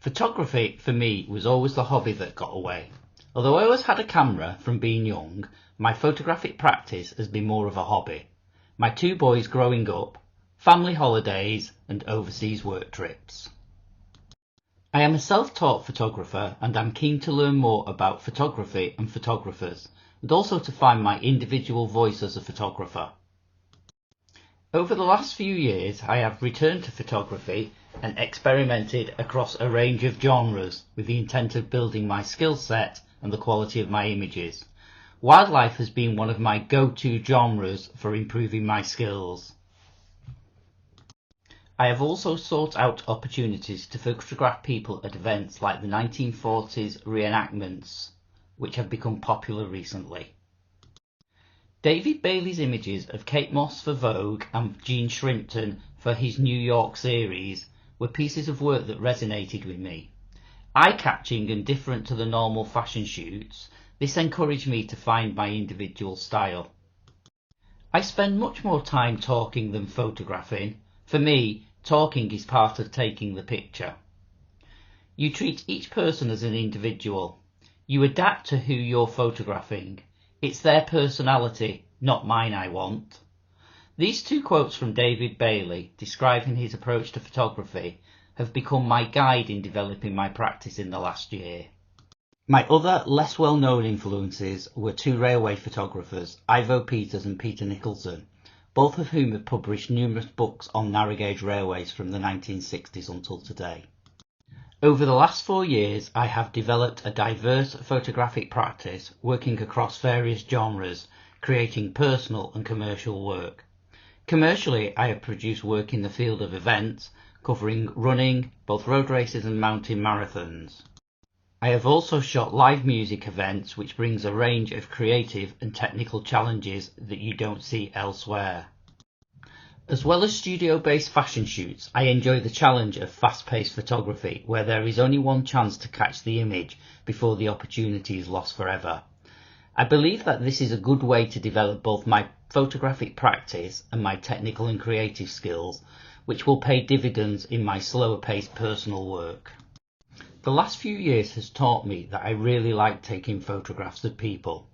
Photography for me was always the hobby that got away. Although I always had a camera from being young, my photographic practice has been more of a hobby. My two boys growing up, family holidays and overseas work trips. I am a self-taught photographer and I'm keen to learn more about photography and photographers, and also to find my individual voice as a photographer. Over the last few years I have returned to photography and experimented across a range of genres with the intent of building my skill set and the quality of my images. Wildlife has been one of my go-to genres for improving my skills. I have also sought out opportunities to photograph people at events like the 1940s reenactments, which have become popular recently. David Bailey's images of Kate Moss for Vogue and Gene Shrimpton for his New York series were pieces of work that resonated with me. Eye-catching and different to the normal fashion shoots, this encouraged me to find my individual style. I spend much more time talking than photographing. For me, talking is part of taking the picture. You treat each person as an individual. You adapt to who you're photographing. It's their personality, not mine I want. These two quotes from David Bailey describing his approach to photography have become my guide in developing my practice in the last year. My other less well-known influences were two railway photographers, Ivo Peters and Peter Nicholson, both of whom have published numerous books on narrow gauge railways from the 1960s until today. Over the last 4 years, I have developed a diverse photographic practice working across various genres, creating personal and commercial work. Commercially, I have produced work in the field of events, covering running, both road races and mountain marathons. I have also shot live music events, which brings a range of creative and technical challenges that you don't see elsewhere. As well as studio-based fashion shoots, I enjoy the challenge of fast-paced photography, where there is only one chance to catch the image before the opportunity is lost forever. I believe that this is a good way to develop both my photographic practice and my technical and creative skills, which will pay dividends in my slower-paced personal work. The last few years has taught me that I really like taking photographs of people.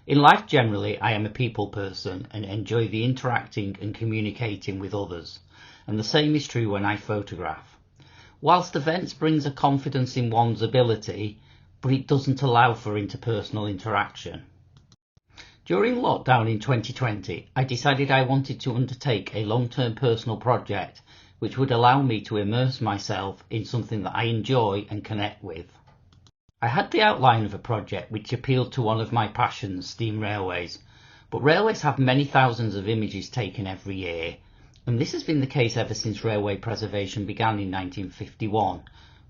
In life generally, I am a people person and enjoy the interacting and communicating with others, and the same is true when I photograph. Whilst events brings a confidence in one's ability, but it doesn't allow for interpersonal interaction. During lockdown in 2020, I decided I wanted to undertake a long-term personal project which would allow me to immerse myself in something that I enjoy and connect with. I had the outline of a project which appealed to one of my passions, steam railways, but railways have many thousands of images taken every year, and this has been the case ever since railway preservation began in 1951,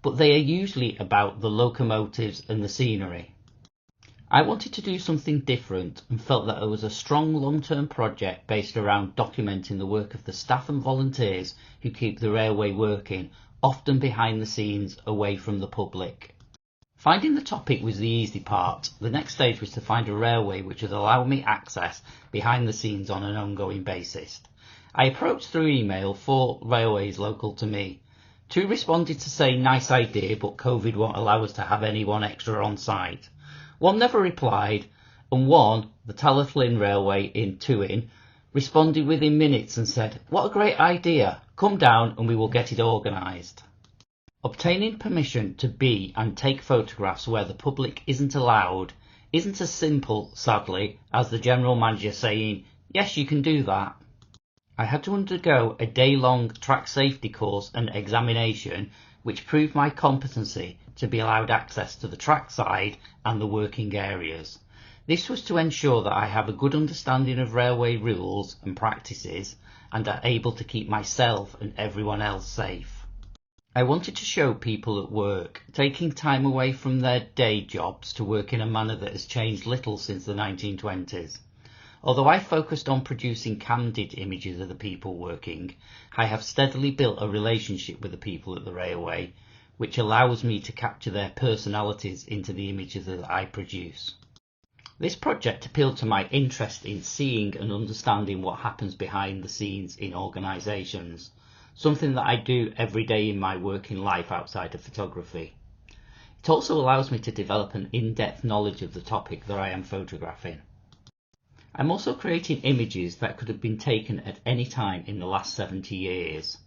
but they are usually about the locomotives and the scenery. I wanted to do something different and felt that it was a strong long-term project based around documenting the work of the staff and volunteers who keep the railway working, often behind the scenes, away from the public. Finding the topic was the easy part. The next stage was to find a railway which would allow me access behind the scenes on an ongoing basis. I approached through email 4 railways local to me. 2 responded to say nice idea, but COVID won't allow us to have anyone extra on site. 1 never replied, and 1, the Tallaght Railway in Tywyn, responded within minutes and said, "What a great idea, come down and we will get it organised." Obtaining permission to be and take photographs where the public isn't allowed isn't as simple, sadly, as the general manager saying, "Yes, you can do that." I had to undergo a day-long track safety course and examination which proved my competency to be allowed access to the track side and the working areas. This was to ensure that I have a good understanding of railway rules and practices and are able to keep myself and everyone else safe. I wanted to show people at work, taking time away from their day jobs to work in a manner that has changed little since the 1920s. Although I focused on producing candid images of the people working, I have steadily built a relationship with the people at the railway, which allows me to capture their personalities into the images that I produce. This project appealed to my interest in seeing and understanding what happens behind the scenes in organisations. something that I do every day in my working life outside of photography. It also allows me to develop an in-depth knowledge of the topic that I am photographing. I'm also creating images that could have been taken at any time in the last 70 years.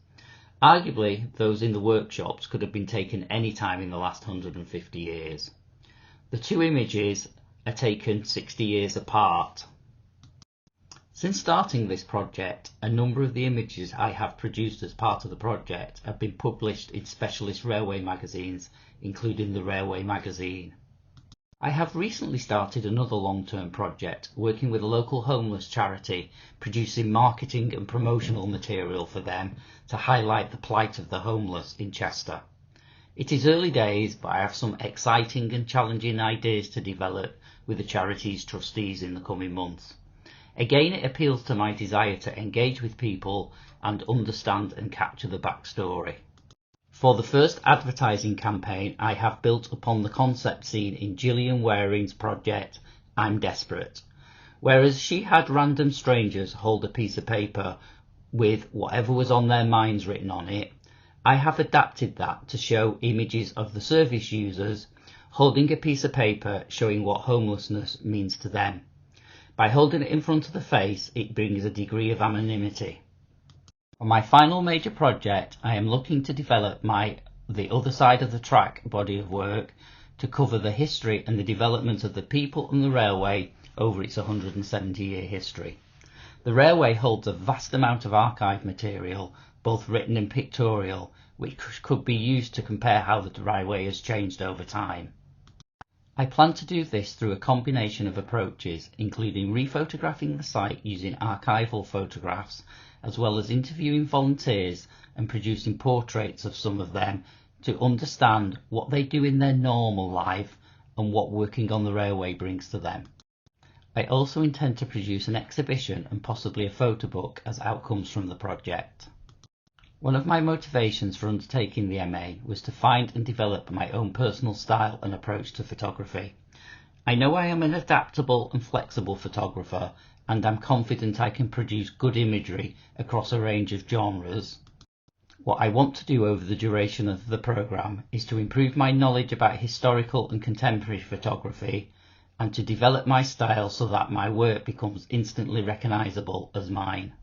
Arguably, those in the workshops could have been taken any time in the last 150 years. The two images are taken 60 years apart. Since starting this project, a number of the images I have produced as part of the project have been published in specialist railway magazines, including the Railway magazine. I have recently started another long-term project working with a local homeless charity, producing marketing and promotional material for them to highlight the plight of the homeless in Chester. It is early days, but I have some exciting and challenging ideas to develop with the charity's trustees in the coming months. Again, it appeals to my desire to engage with people and understand and capture the backstory. For the first advertising campaign, I have built upon the concept seen in Gillian Waring's project, I'm Desperate. Whereas she had random strangers hold a piece of paper with whatever was on their minds written on it, I have adapted that to show images of the service users holding a piece of paper showing what homelessness means to them. By holding it in front of the face, it brings a degree of anonymity. On my final major project, I am looking to develop The Other Side of the Track body of work to cover the history and the development of the people and the railway over its 170-year history. The railway holds a vast amount of archive material, both written and pictorial, which could be used to compare how the railway has changed over time. I plan to do this through a combination of approaches, including rephotographing the site using archival photographs, as well as interviewing volunteers and producing portraits of some of them to understand what they do in their normal life and what working on the railway brings to them. I also intend to produce an exhibition and possibly a photo book as outcomes from the project. One of my motivations for undertaking the MA was to find and develop my own personal style and approach to photography. I know I am an adaptable and flexible photographer, and I'm confident I can produce good imagery across a range of genres. What I want to do over the duration of the programme is to improve my knowledge about historical and contemporary photography and to develop my style so that my work becomes instantly recognisable as mine.